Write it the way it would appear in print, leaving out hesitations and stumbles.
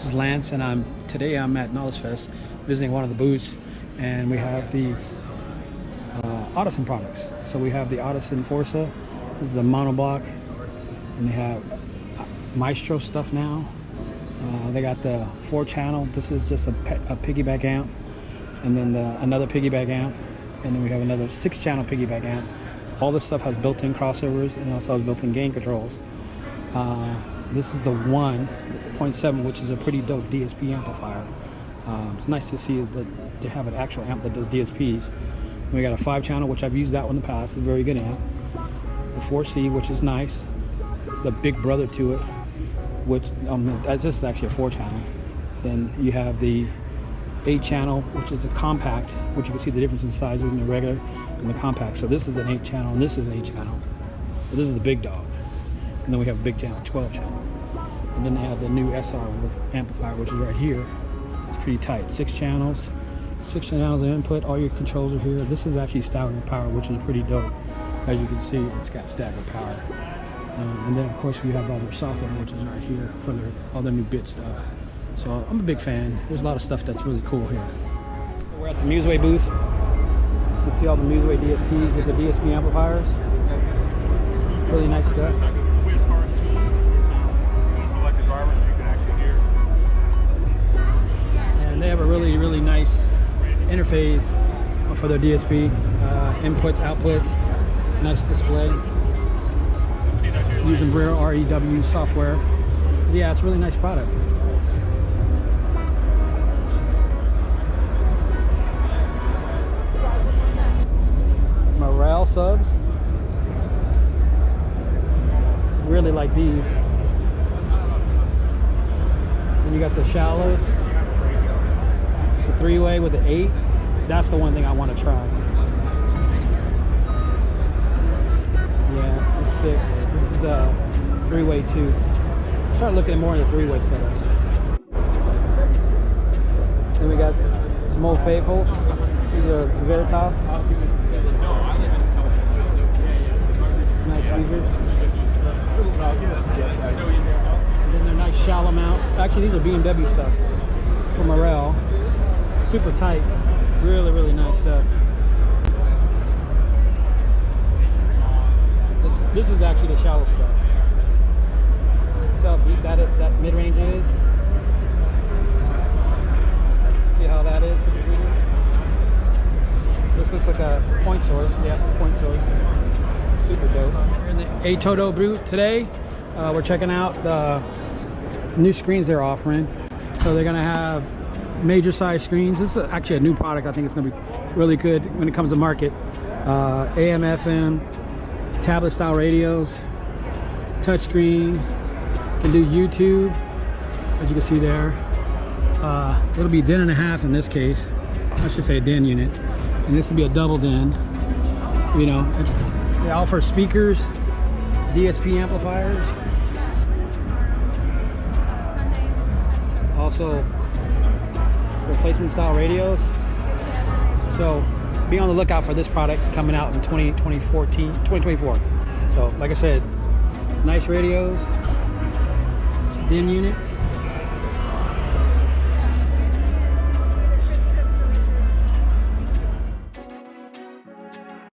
This is Lance, and today I'm at Knowledge Fest visiting one of the booths, and we have the Audison products. So we have the Audison Forza. This is a monoblock, and they have Maestro stuff now. They got the 4-channel. This is just a piggyback amp, and then another piggyback amp, and then we have another 6-channel piggyback amp. All this stuff has built-in crossovers and also has built-in gain controls. This is the 1.7, which is a pretty dope DSP amplifier. It's nice to see that they have an actual amp that does DSPs. And we got a 5-channel, which I've used that one in the past. It's a very good amp. The 4C, which is nice. The big brother to it, which this is actually a 4-channel. Then you have the 8-channel, which is a compact, which you can see the difference in size between the regular and the compact. So this is an 8-channel, and this is an 8-channel. So this is the big dog. And then we have a big channel, 12-channel. And then they have the new SR amplifier, which is right here. It's pretty tight. 6 channels. 6 channels of input. All your controls are here. This is actually staggered power, which is pretty dope. As you can see, it's got staggered power. And then, of course, we have all their software, which is right here for all the new bit stuff. So I'm a big fan. There's a lot of stuff that's really cool here. We're at the Museway booth. You can see all the Museway DSPs with the DSP amplifiers. Really nice stuff. And they have a really nice interface for their DSP. Inputs, outputs, nice display. Using REW software. Yeah, it's a really nice product. Morale subs. Really like these. Then you got the shallows. The 3-way with the 8. That's the one thing I want to try. Yeah, it's sick. This is the 3-way too. Start looking more into 3-way setups. Then we got some old faithfuls. These are Veritas. Nice speakers. And then they're nice shallow mount. Actually, these are BMW stuff from Morel. Super tight. Really nice stuff. This is actually the shallow stuff. See how deep that mid-range is? See how that is in between? This looks like a point source. Yeah, point source. Super dope. We're in the A-Toto booth today. We're checking out the new screens they're offering. So they're gonna have major size screens. This is actually a new product. I think it's gonna be really good when it comes to market. AM, FM, tablet style radios, touchscreen, can do YouTube, as you can see there. It'll be DIN and a half in this case. I should say a DIN unit. And this will be a double DIN. You know, they offer speakers, DSP amplifiers. Also, replacement style radios. So be on the lookout for this product coming out in 2024. So like I said, nice radios, DIN units.